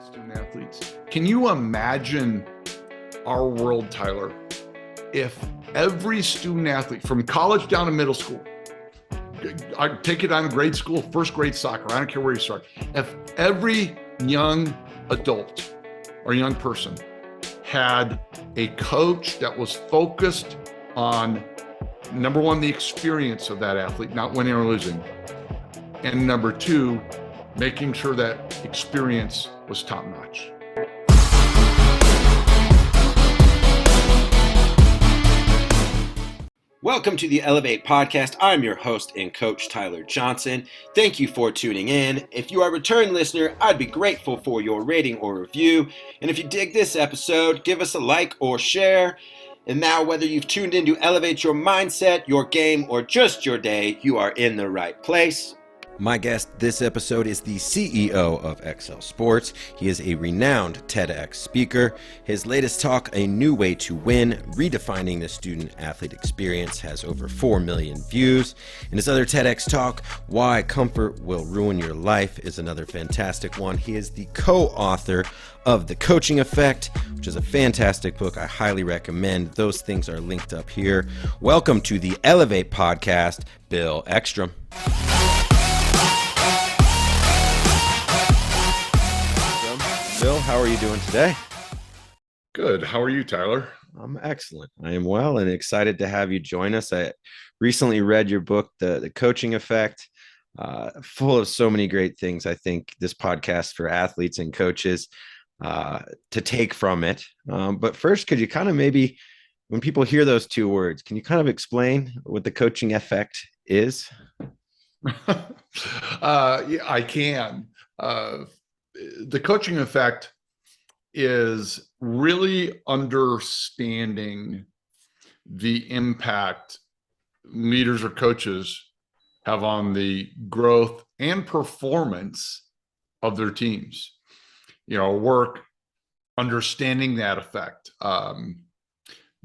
student athletes. Can you imagine our world, Tyler, if every student athlete from college down to middle school, I take it on grade school, first grade soccer, I don't care where you start, if every young adult or young person had a coach that was focused on, number one, the experience of that athlete, not winning or losing, and number two, making sure that experience was top notch. Welcome to the Elev8 podcast. I'm your host and coach, Tyler Johnson. Thank you for tuning in. If you are a return listener, I'd be grateful for your rating or review. And if you dig this episode, give us a like or share. And now, whether you've tuned in to elevate your mindset, your game, or just your day, you are in the right place. My guest this episode is the CEO of Ecsell Sports. He is a renowned Tedx speaker. His latest talk, A New Way to Win, Redefining the Student Athlete Experience, has over 4 million views. And his other Tedx talk, Why Comfort Will Ruin Your Life, is another fantastic one. He is the co-author of The Coaching Effect, which is a fantastic book I highly recommend. Those things are linked up here. Welcome to the Elev8 podcast, Bill Eckstrom. Bill, how are you doing today? Good. How are you, Tyler? I'm excellent. I am well and excited to have you join us. I recently read your book, The Coaching Effect, full of so many great things. I think this podcast for athletes and coaches to take from it. But first, could you kind of maybe, when people hear those two words, can you kind of explain what the coaching effect is? Yeah, I can. The coaching effect is really understanding the impact leaders or coaches have on the growth and performance of their teams. You know, work understanding that effect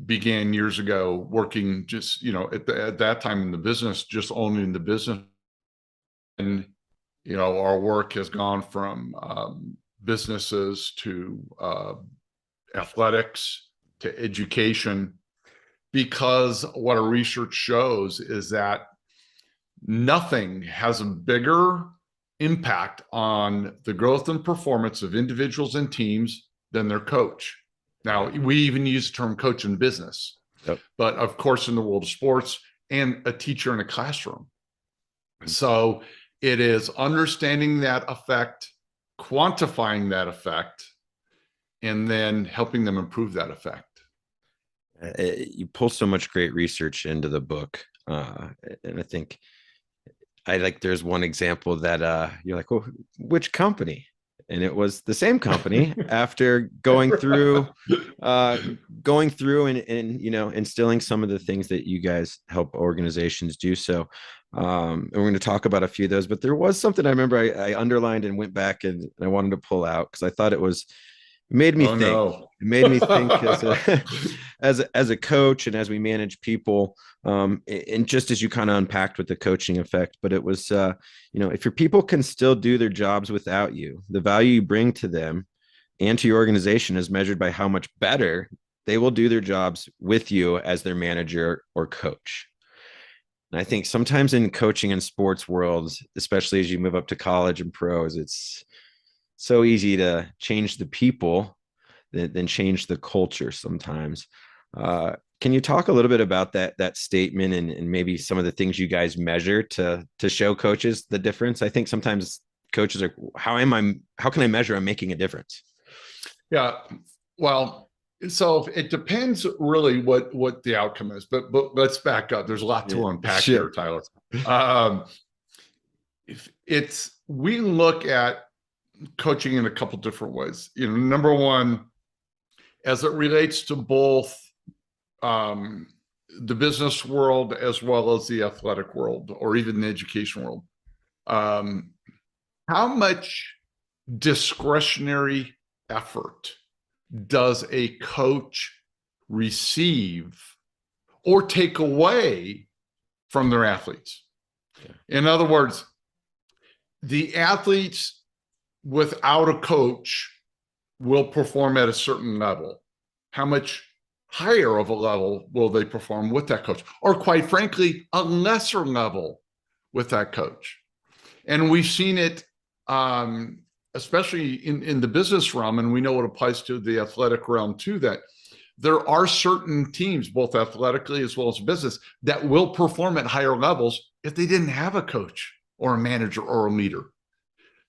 began years ago, working just, at that time in the business, just owning the business. And our work has gone from businesses to athletics to education, because what our research shows is that nothing has a bigger impact on the growth and performance of individuals and teams than their coach. Now, we even use the term coach in business, but of course, in the world of sports, and a teacher in a classroom. So it is understanding that effect, quantifying that effect, and then helping them improve that effect. You pull so much great research into the book. And I think there's one example that you're like, well, which company? And it was the same company after going through and instilling some of the things that you guys help organizations do. So and we're going to talk about a few of those, but there was something I remember I underlined and went back and I wanted to pull out because I thought it made me think. No. It made me think as a coach and as we manage people, and just as you kind of unpacked with the coaching effect, but it was, if your people can still do their jobs without you, the value you bring to them and to your organization is measured by how much better they will do their jobs with you as their manager or coach. And I think sometimes in coaching and sports worlds, especially as you move up to college and pros, it's so easy to change the people than change the culture sometimes. Can you talk a little bit about that statement and maybe some of the things you guys measure to show coaches the difference? I think sometimes coaches are, how can I measure I'm making a difference? Yeah, well, so it depends really what the outcome is, but let's back up. There's a lot to unpack here, Tyler. We look at coaching in a couple different ways. Number one, as it relates to both the business world as well as the athletic world or even the education world, how much discretionary effort does a coach receive or take away from their athletes? In other words, the athletes without a coach will perform at a certain level? How much higher of a level will they perform with that coach? Or quite frankly, a lesser level with that coach? And we've seen it, especially in the business realm, and we know it applies to the athletic realm too, that there are certain teams, both athletically as well as business, that will perform at higher levels if they didn't have a coach or a manager or a leader.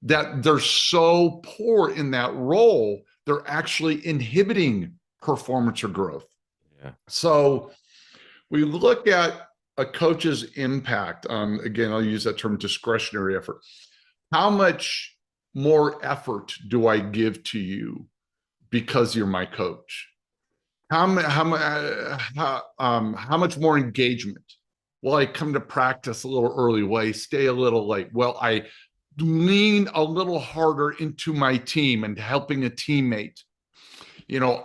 That they're so poor in that role, they're actually inhibiting performance or growth. Yeah. So we look at a coach's impact on, again, I'll use that term, discretionary effort. How much more effort do I give to you because you're my coach? How much more engagement? Will I come to practice a little early? Will I stay a little late? Well, I lean a little harder into my team and helping a teammate.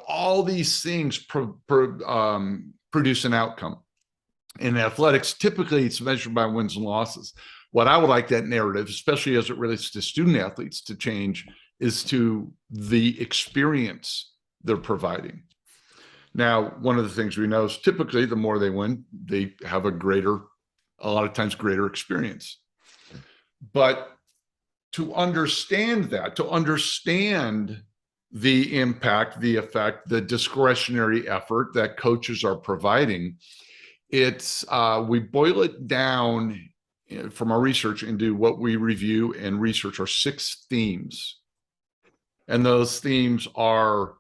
All these things produce an outcome. In athletics, typically it's measured by wins and losses. What I would like that narrative, especially as it relates to student athletes, to change is to the experience they're providing. Now, one of the things we know is typically the more they win, they have a lot of times greater experience. But to understand that, to understand the impact, the effect, the discretionary effort that coaches are providing, we boil it down from our research into what we review and research are 6 themes. And those themes are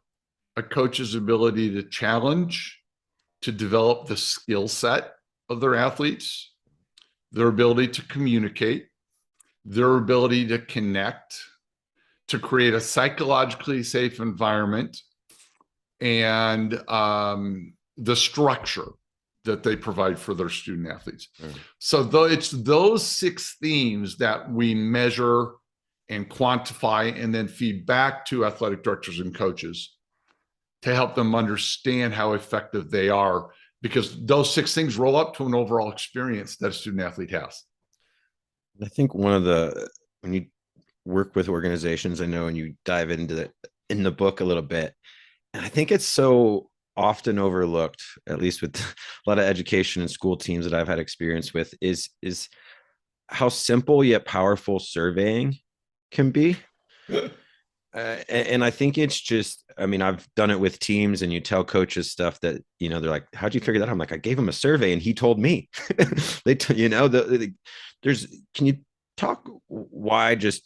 a coach's ability to challenge, to develop the skill set of their athletes, their ability to communicate, their ability to connect, to create a psychologically safe environment, and the structure that they provide for their student athletes. So it's those 6 themes that we measure and quantify and then feed back to athletic directors and coaches to help them understand how effective they are, because those 6 things roll up to an overall experience that a student athlete has. I think when you work with organizations, I know, and you dive into in the book a little bit, and I think it's so often overlooked, at least with a lot of education and school teams that I've had experience with, is how simple yet powerful surveying can be. And I think it's just, I mean, I've done it with teams, and you tell coaches stuff that, they're like, how'd you figure that out? I'm like, I gave him a survey and he told me. Can you talk why just,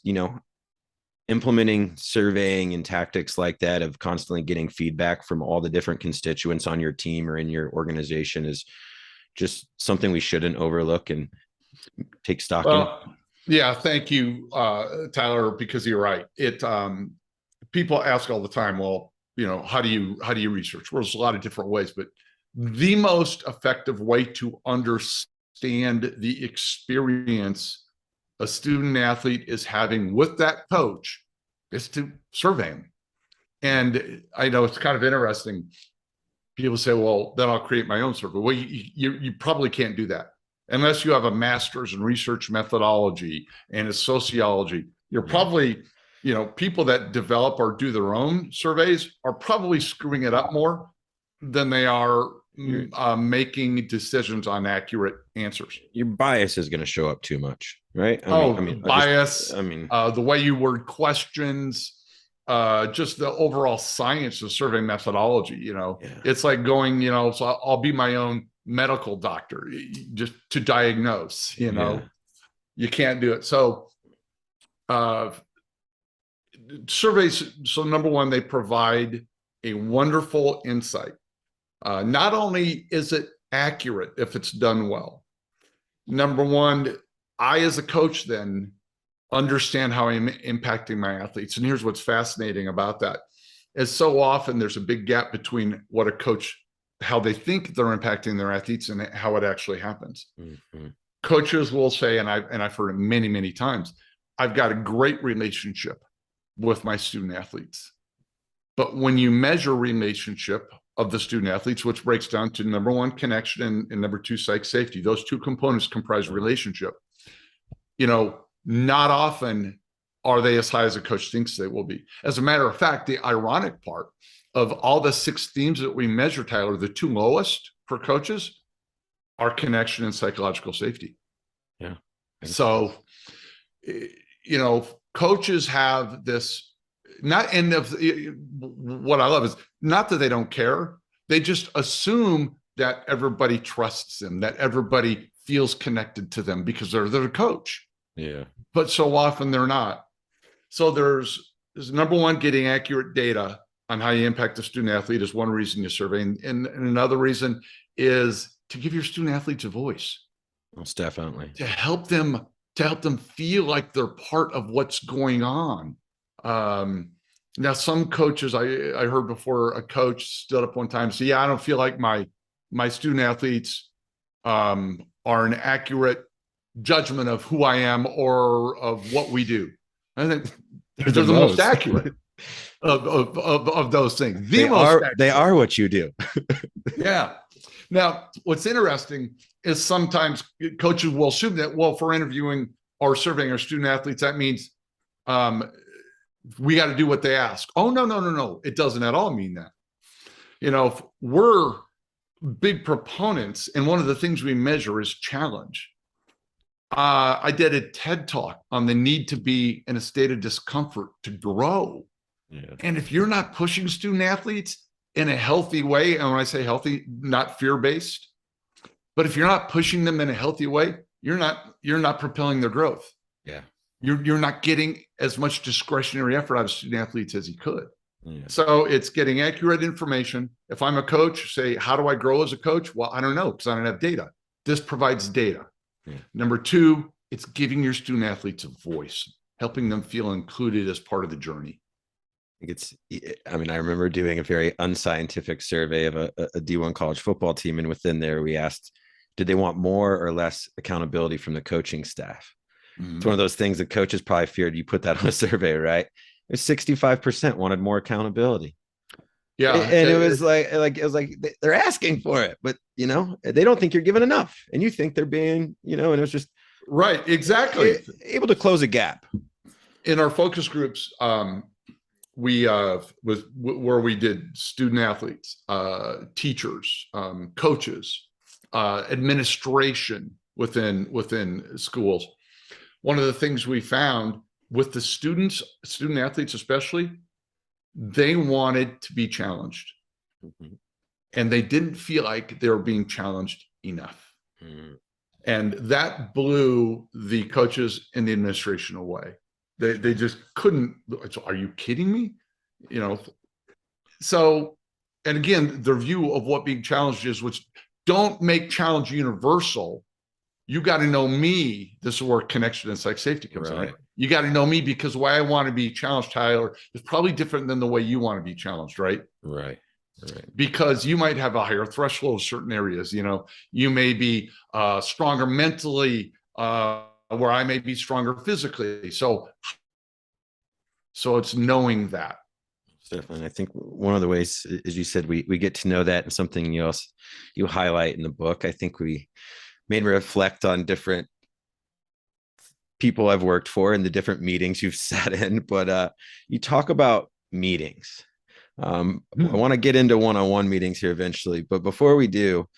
implementing surveying and tactics like that of constantly getting feedback from all the different constituents on your team or in your organization is just something we shouldn't overlook and take stock in? Yeah, thank you, Tyler, because you're right. People ask all the time, well, how do you research? Well, there's a lot of different ways, but the most effective way to understand the experience a student athlete is having with that coach is to survey them. And I know it's kind of interesting. People say, well, then I'll create my own survey. Well, you probably can't do that unless you have a master's in research methodology and a sociology. You're probably, people that develop or do their own surveys are probably screwing it up more than they are making decisions on accurate answers. Your bias is going to show up too much, right? Bias. The way you word questions, just the overall science of survey methodology. It's like going, so I'll be my own medical doctor just to diagnose. You can't do it. So, surveys. So number one, they provide a wonderful insight. Not only is it accurate if it's done well, number one, I as a coach then understand how I'm impacting my athletes. And here's what's fascinating about that is so often there's a big gap between what a coach, how they think they're impacting their athletes and how it actually happens. Mm-hmm. Coaches will say, and I've heard it many, many times, I've got a great relationship with my student athletes. But when you measure relationship of the student athletes, which breaks down to number one, connection, and number two, psych safety, those 2 components comprise relationship. Not often are they as high as a coach thinks they will be? As a matter of fact, the ironic part of all the 6 themes that we measure, Tyler, the 2 lowest for coaches are connection and psychological safety. Yeah. So, coaches have this, not end of what I love is not that they don't care. They just assume that everybody trusts them, that everybody feels connected to them because they're their coach. Yeah. But so often they're not. So there's number one, getting accurate data on how you impact the student athlete is one reason you survey. And another reason is to give your student athletes a voice. Most definitely. To help them feel like they're part of what's going on. Now, some coaches, I heard before, a coach stood up one time and said, yeah, I don't feel like my student athletes are an accurate judgment of who I am or of what we do. I think they're the most accurate of those things. They are what you do. Yeah. Now, what's interesting is sometimes coaches will assume that, well, for interviewing or surveying our student athletes, that means we got to do what they ask. Oh, no. It doesn't at all mean that. We're big proponents, and one of the things we measure is challenge. I did a TED talk on the need to be in a state of discomfort to grow. Yeah. And if you're not pushing student athletes in a healthy way, and when I say healthy, not fear-based, but if you're not pushing them in a healthy way, you're not propelling their growth. Yeah. You're not getting as much discretionary effort out of student athletes as you could. Yeah. So it's getting accurate information. If I'm a coach, say, how do I grow as a coach? Well, I don't know, because I don't have data. This provides data. Yeah. Number 2, it's giving your student athletes a voice, helping them feel included as part of the journey. I remember doing a very unscientific survey of a D1 college football team. And within there, we asked, did they want more or less accountability from the coaching staff? Mm-hmm. It's one of those things that coaches probably feared. You put that on a survey, right? 65% wanted more accountability. Yeah. And it was like they're asking for it, but they don't think you're giving enough, and you think they're being, and it was just right. Exactly. Able to close a gap. In our focus groups, we where we did student athletes, teachers, coaches, administration within schools. One of the things we found with the student athletes especially, they wanted to be challenged. Mm-hmm. And they didn't feel like they were being challenged enough. Mm-hmm. And that blew the coaches and the administration away. They just couldn't. Are you kidding me? So, and again, their view of what being challenged is, which don't make challenge universal. You got to know me. This is where connection and psych safety comes in, right? You got to know me, because the way I want to be challenged, Tyler, is probably different than the way you want to be challenged, right? Right. Because you might have a higher threshold of certain areas. You may be stronger mentally, where I may be stronger physically. So it's knowing that. Definitely. I think one of the ways, as you said, we get to know that, and something you highlight in the book. I think we made me reflect on different people I've worked for and the different meetings you've sat in, but you talk about meetings. I want to get into one-on-one meetings here eventually, but before we do,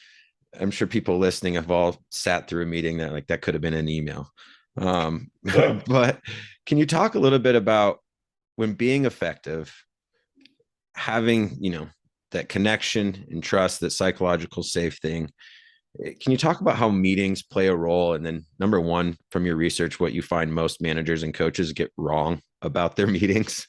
I'm sure people listening have all sat through a meeting that could have been an email. But can you talk a little bit about, when being effective, having, that connection and trust, that psychological safe thing? Can you talk about how meetings play a role? And then, number one, from your research, what you find most managers and coaches get wrong about their meetings?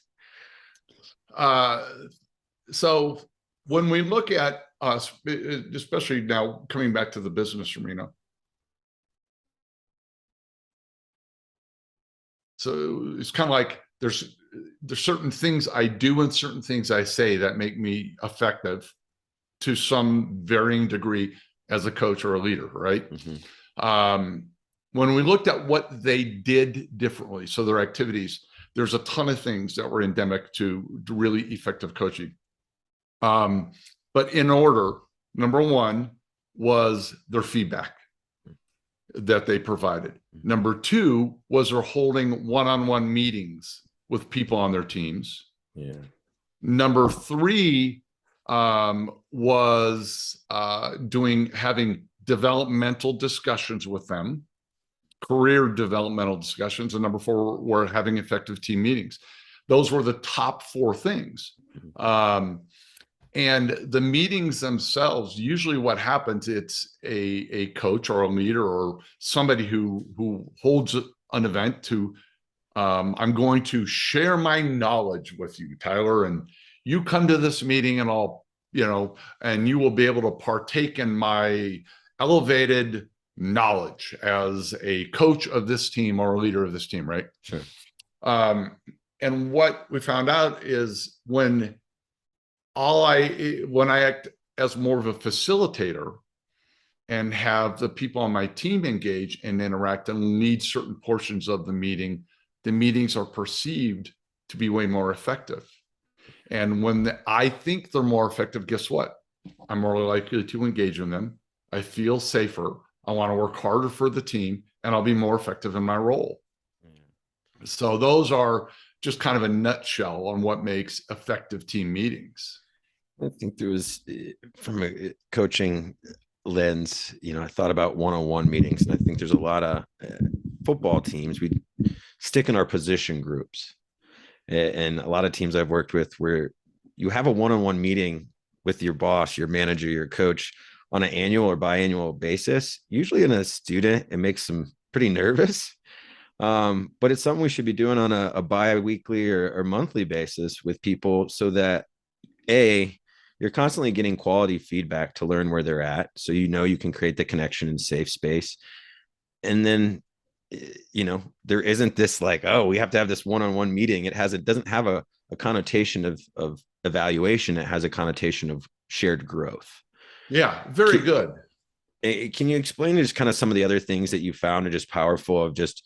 So when we look at us, especially now coming back to the business arena, so it's kind of like there's certain things I do and certain things I say that make me effective to some varying degree as a coach or a leader, right? Mm-hmm. When we looked at what they did differently, so their activities, there's a ton of things that were endemic to really effective coaching. But in order, number one was their feedback. that they provided. Number two was they're holding one-on-one meetings with people on their teams. Yeah. Number three was having developmental discussions with them, career developmental discussions. And number four were having effective team meetings. Those were the top four things. And the meetings themselves, usually what happens, it's a coach or a leader or somebody who holds an event to, I'm going to share my knowledge with you, Tyler, and you come to this meeting and and you will be able to partake in my elevated knowledge as a coach of this team or a leader of this team, right? Sure. And what we found out is when I act as more of a facilitator and have the people on my team engage and interact and lead certain portions of the meetings are perceived to be way more effective. And when I think they're more effective, guess what? I'm more likely to engage in them. I feel safer. I want to work harder for the team, and I'll be more effective in my role. So those are just kind of a nutshell on what makes effective team meetings. I think there was, from a coaching lens, I thought about one-on-one meetings, and I think there's a lot of football teams, we stick in our position groups. And a lot of teams I've worked with where you have a one-on-one meeting with your boss, your manager, your coach on an annual or biannual basis. Usually in a student, it makes them pretty nervous. But it's something we should be doing on a bi-weekly or monthly basis with people so that you're constantly getting quality feedback to learn where they're at. So, you can create the connection in safe space. And then, there isn't this like, oh, we have to have this one-on-one meeting. It doesn't have a connotation of evaluation. It has a connotation of shared growth. Yeah, very good. Can you explain just kind of some of the other things that you found are just powerful of just,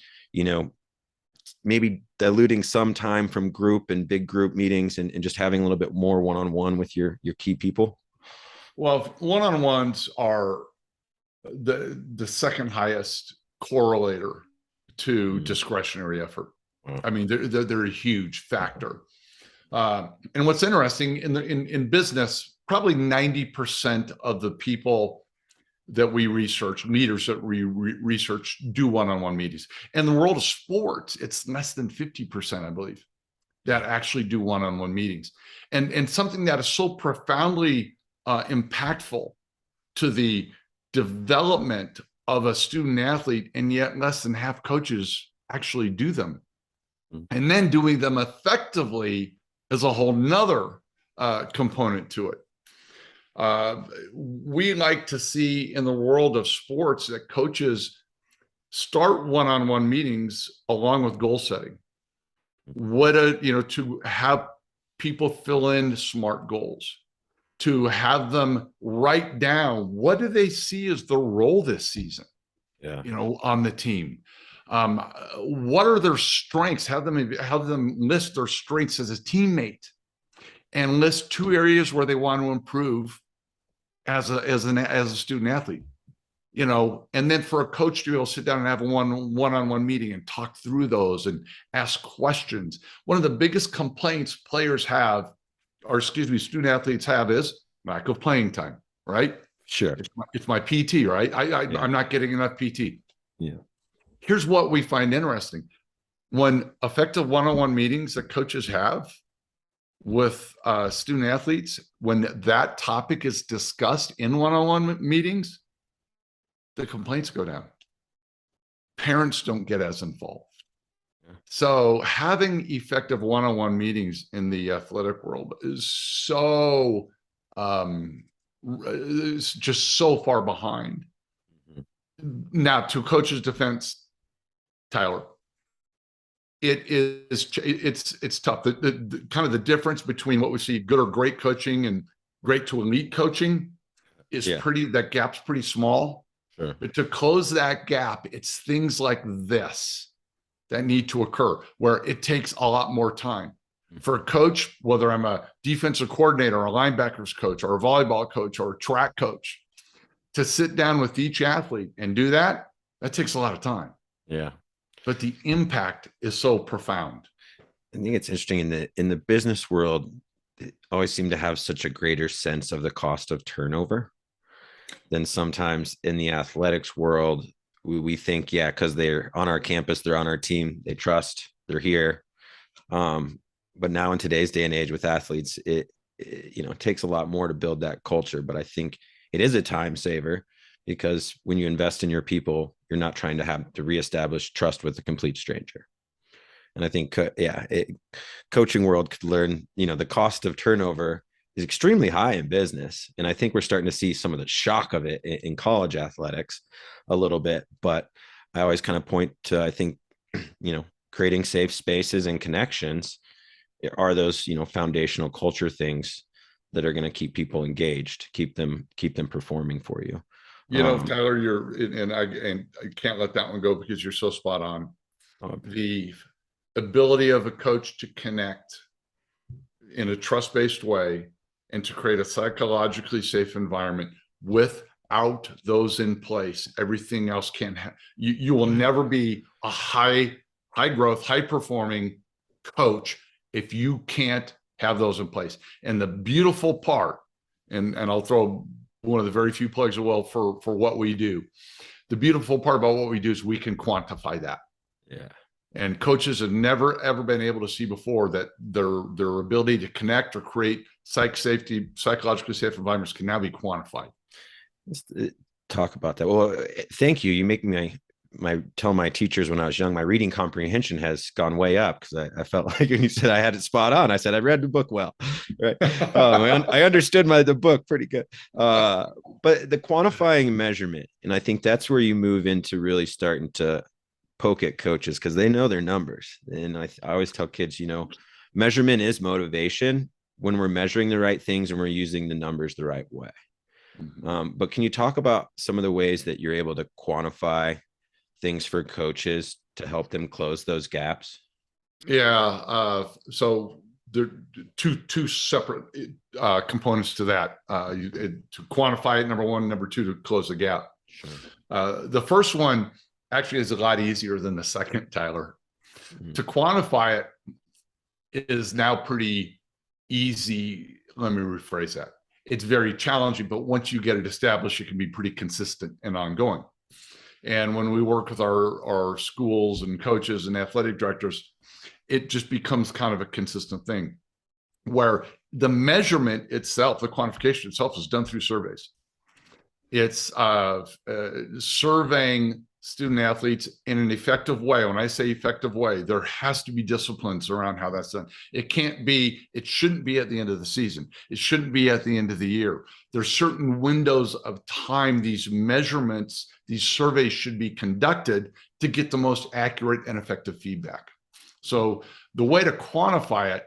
maybe diluting some time from group and big group meetings and just having a little bit more one-on-one with your key people? Well, one-on-ones are the second highest correlator to discretionary effort. I mean, they're a huge factor. And what's interesting in business, probably 90% of the people that we research, leaders that we research, do one-on-one meetings. In the world of sports, it's less than 50%, I believe, that actually do one-on-one meetings. And something that is so profoundly impactful to the development of a student athlete, and yet less than half coaches actually do them. And then doing them effectively is a whole nother component to it. We like to see in the world of sports that coaches start one-on-one meetings along with goal setting. To have people fill in smart goals, to have them write down what do they see as the role this season, on the team. What are their strengths? Have them list their strengths as a teammate, and list 2 areas where they want to improve as a student athlete. And then for a coach to be able to sit down and have a one-on-one meeting and talk through those and ask questions. One of the biggest complaints student athletes have is lack of playing time, right? Sure. It's my PT, right? I'm not getting enough PT. Yeah. Here's what we find interesting. When effective one-on-one meetings that coaches have with student athletes, when that topic is discussed in one-on-one meetings, the complaints go down. Parents don't get as involved. So having effective one-on-one meetings in the athletic world is so it's just so far behind. Now, to coach's defense, Tyler, it's tough. The kind of the difference between what we see good or great coaching and great to elite coaching is that gap's pretty small. Sure. But to close that gap, it's things like this that need to occur, where it takes a lot more time. For a coach, whether I'm a defensive coordinator, or a linebackers coach, or a volleyball coach, or a track coach, to sit down with each athlete and do that, That takes a lot of time, Yeah. but the impact is so profound. I think it's interesting in the business world, they always seem to have such a greater sense of the cost of turnover than sometimes in the athletics world. We think, yeah, because they're on our campus, they're on our team, they trust, they're here. But now in today's day and age with athletes, it takes a lot more to build that culture. But I think it is a time saver because when you invest in your people, you're not trying to have to reestablish trust with a complete stranger. And I think, coaching world could learn, the cost of turnover is extremely high in business. And I think we're starting to see some of the shock of it in college athletics a little bit. But I always kind of point to, I think, creating safe spaces and connections are those, foundational culture things that are going to keep people engaged, keep them performing for you. Tyler, and I can't let that one go because you're so spot on. The ability of a coach to connect in a trust-based way and to create a psychologically safe environment without those in place, everything else can't you will never be a high growth, high performing coach if you can't have those in place. And the beautiful part, and I'll throw one of the very few plugs as well for what we do. The beautiful part about what we do is we can quantify that. Yeah. And coaches have never, ever been able to see before that their ability to connect or create psychologically safe environments can now be quantified. Let's talk about that. Well, thank you. You make me tell my teachers when I was young, my reading comprehension has gone way up because I felt like when you said I had it spot on, I said I read the book well, right? I understood the book pretty good. But the quantifying measurement, and I think that's where you move into really starting to poke at coaches because they know their numbers. And I always tell kids, measurement is motivation when we're measuring the right things and we're using the numbers the right way. But can you talk about some of the ways that you're able to quantify things for coaches to help them close those gaps? Yeah. So there are two separate components to that. To quantify it, number one, number two, to close the gap. Sure. The first one actually is a lot easier than the second, Tyler. Mm-hmm. To quantify it is now pretty easy. Let me rephrase that. It's very challenging, but once you get it established, it can be pretty consistent and ongoing. And when we work with our schools and coaches and athletic directors, it just becomes kind of a consistent thing where the measurement itself, the quantification itself, is done through surveys. It's surveying student athletes in an effective way. When I say effective way, there has to be disciplines around how that's done. It shouldn't be at the end of the season. It shouldn't be at the end of the year. There's certain windows of time these measurements, these surveys should be conducted to get the most accurate and effective feedback. So the way to quantify it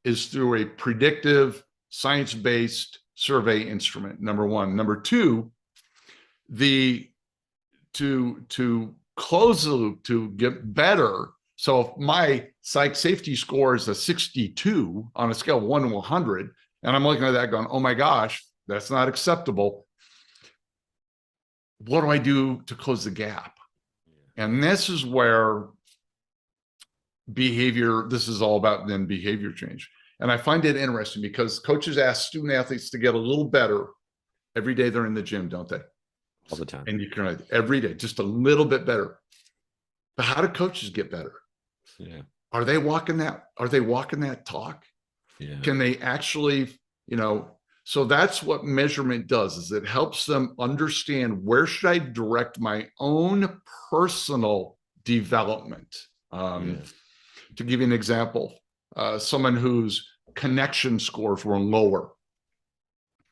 is through a predictive, science-based survey instrument, number one. Number two, to close the loop, to get better. So if my psych safety score is a 62 on a scale of 1 to 100, and I'm looking at that going, oh my gosh, that's not acceptable. What do I do to close the gap? And this is where this is all about then behavior change. And I find it interesting because coaches ask student athletes to get a little better every day they're in the gym, don't they? All the time. And you can every day, just a little bit better. But how do coaches get better? Yeah. Are they walking that talk? Yeah. Can they actually, so that's what measurement does, is it helps them understand where should I direct my own personal development. To give you an example, someone whose connection scores were lower.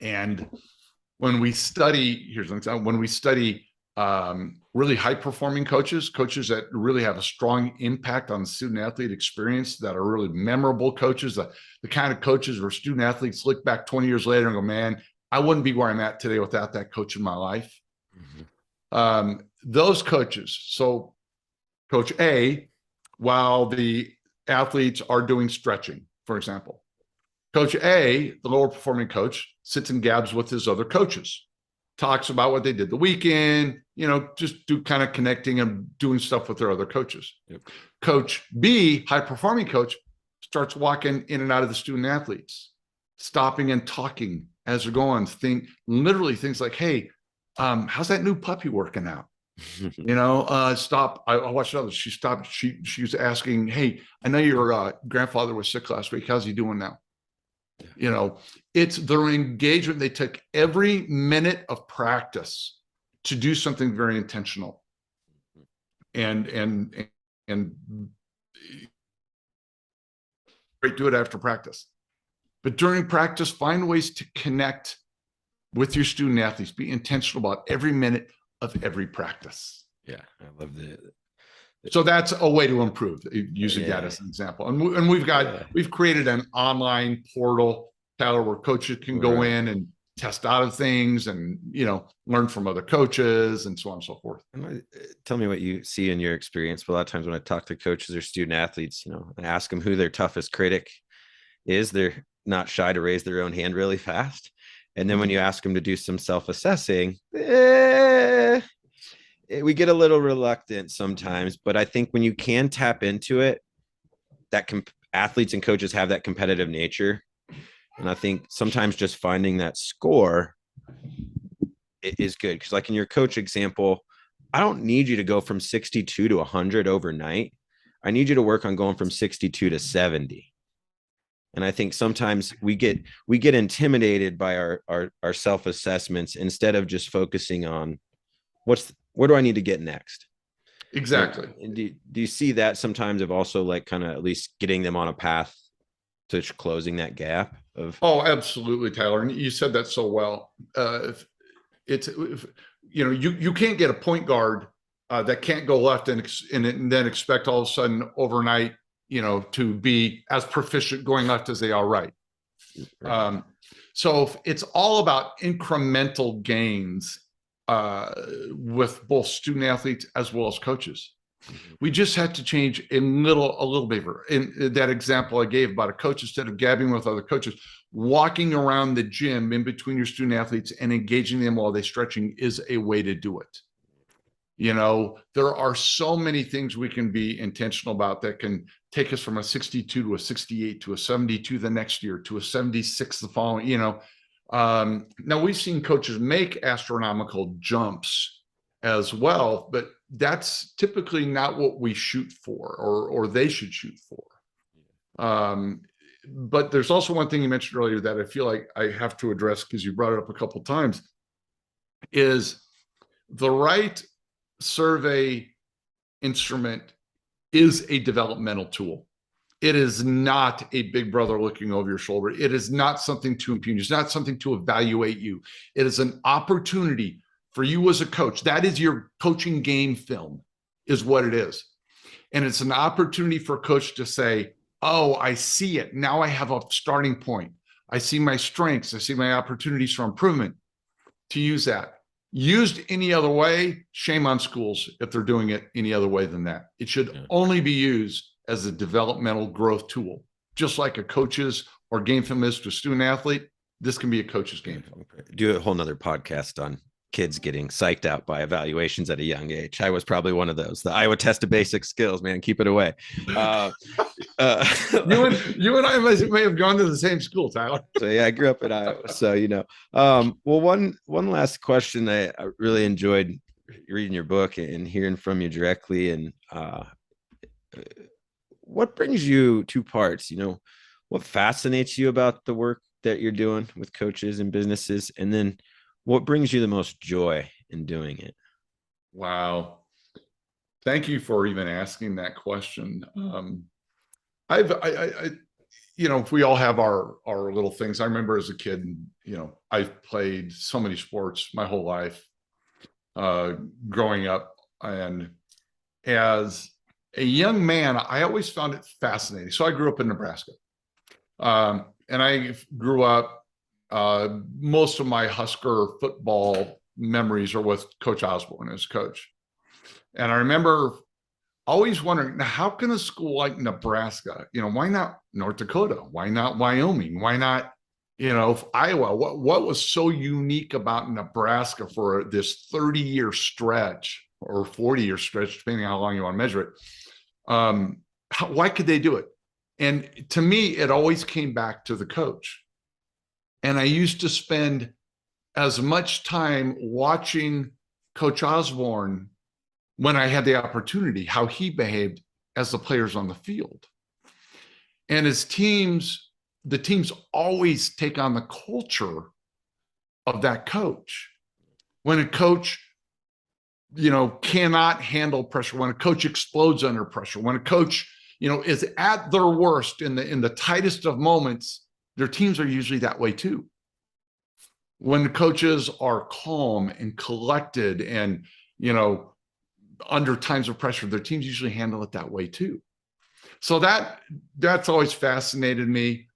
And when we study, here's an example, when we study really high performing coaches that really have a strong impact on the student athlete experience, that are really memorable coaches, the kind of coaches where student athletes look back 20 years later and go, man, I wouldn't be where I'm at today without that coach in my life. Mm-hmm. Those coaches, so Coach A, while the athletes are doing stretching, for example, Coach A, the lower performing coach, sits and gabs with his other coaches. talks about what they did the weekend, just do kind of connecting and doing stuff with their other coaches. Yep. Coach B, high performing coach, starts walking in and out of the student athletes, stopping and talking as they're going. Literally things like, hey, how's that new puppy working out? Stop. I watched others. She stopped. She was asking, hey, I know your grandfather was sick last week. How's he doing now? It's their engagement. They took every minute of practice to do something very intentional, and do it after practice. But during practice, find ways to connect with your student athletes. Be intentional about every minute of every practice. Yeah, I love that. So that's a way to improve, using that as an example. And we've created an online portal, Tyler, where coaches can go in and test out of things and, learn from other coaches and so on and so forth. Tell me what you see in your experience. But a lot of times when I talk to coaches or student athletes, I ask them who their toughest critic is. They're not shy to raise their own hand really fast. And then when you ask them to do some self-assessing, we get a little reluctant sometimes. But I think when you can tap into it, that athletes and coaches have that competitive nature. And I think sometimes just finding that score is good. Because like in your coach example, I don't need you to go from 62 to 100 overnight. I need you to work on going from 62 to 70. And I think sometimes we get intimidated by our self-assessments instead of just focusing on where do I need to get next? Exactly. And do you see that sometimes of also like kind of at least getting them on a path to closing that gap of? Oh, absolutely, Tyler. And you said that so well. You can't get a point guard that can't go left and then expect all of a sudden overnight, to be as proficient going left as they are right. So it's all about incremental gains with both student athletes as well as coaches. We just had to change a little bit. In that example I gave about a coach, instead of gabbing with other coaches, walking around the gym in between your student athletes and engaging them while they're stretching is a way to do it. There are so many things we can be intentional about that can take us from a 62 to a 68 to a 72 the next year to a 76 the following. Now we've seen coaches make astronomical jumps as well, but that's typically not what we shoot for, or they should shoot for. But there's also one thing you mentioned earlier that I feel like I have to address because you brought it up a couple of times, is the right survey instrument is a developmental tool. It is not a big brother looking over your shoulder. It is not something to impugn. It's not something to evaluate you. It is an opportunity for you as a coach. That is your coaching game film, is what it is. And it's an opportunity for a coach to say, oh, I see it. Now I have a starting point. I see my strengths. I see my opportunities for improvement, to use that. Used any other way, shame on schools if they're doing it any other way than that. It should only be used as a developmental growth tool, just like a coach's or game film is to a student athlete. This can be a coach's game film. Do a whole nother podcast on kids getting psyched out by evaluations at a young age. I was probably one of those. The Iowa test of basic skills, man, keep it away. You and I may have gone to the same school, Tyler. So yeah, I grew up in Iowa. So, well, one last question. I really enjoyed reading your book and hearing from you directly. And what brings you two parts? What fascinates you about the work that you're doing with coaches and businesses? And then what brings you the most joy in doing it? Wow. Thank you for even asking that question. We all have our little things. I remember as a kid, I've played so many sports my whole life, growing up. And as a young man, I always found it fascinating. So I grew up in Nebraska. And I grew up, most of my Husker football memories are with Coach Osborne as coach. And I remember always wondering, now, how can a school like Nebraska, why not North Dakota? Why not Wyoming? Why not Iowa, what was so unique about Nebraska for this 30-year stretch or 40-year stretch, depending on how long you want to measure it? Why could they do it? And to me, it always came back to the coach. And I used to spend as much time watching Coach Osborne when I had the opportunity, how he behaved as the players on the field. And his teams, the teams always take on the culture of that coach. When a coach, cannot handle pressure, when a coach explodes under pressure, when a coach, is at their worst in the tightest of moments, their teams are usually that way too. When the coaches are calm and collected and, under times of pressure, their teams usually handle it that way too. So that's always fascinated me.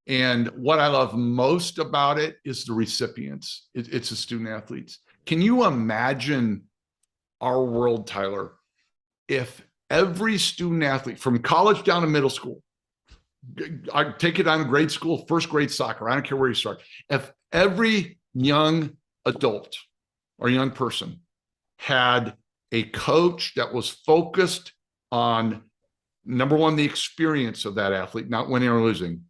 And what I love most about it is the recipients. It's the student athletes. Can you imagine our world, Tyler, if every student athlete from college down to middle school, I take it on grade school, first grade soccer, I don't care where you start. If every young adult or young person had a coach that was focused on, number one, the experience of that athlete, not winning or losing.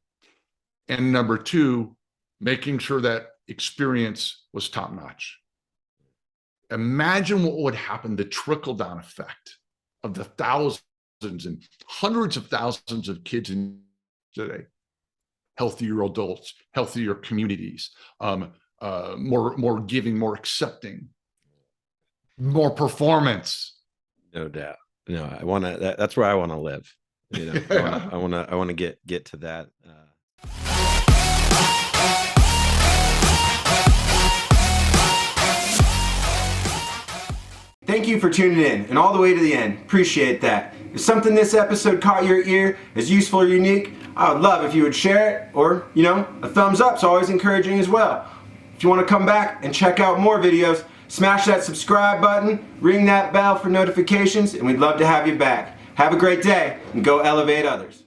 And number two, making sure that experience was top notch. Imagine what would happen, the trickle down effect of the thousands and hundreds of thousands of kids in today. Healthier adults, healthier communities, more giving, more accepting, more performance. No doubt. No, I want to. That's where I want to live. I want to get to that. Thank you for tuning in and all the way to the end. Appreciate that. If something this episode caught your ear, is useful or unique, I would love if you would share it, or, a thumbs up is always encouraging as well. If you want to come back and check out more videos, smash that subscribe button, ring that bell for notifications, and we'd love to have you back. Have a great day, and go elevate others.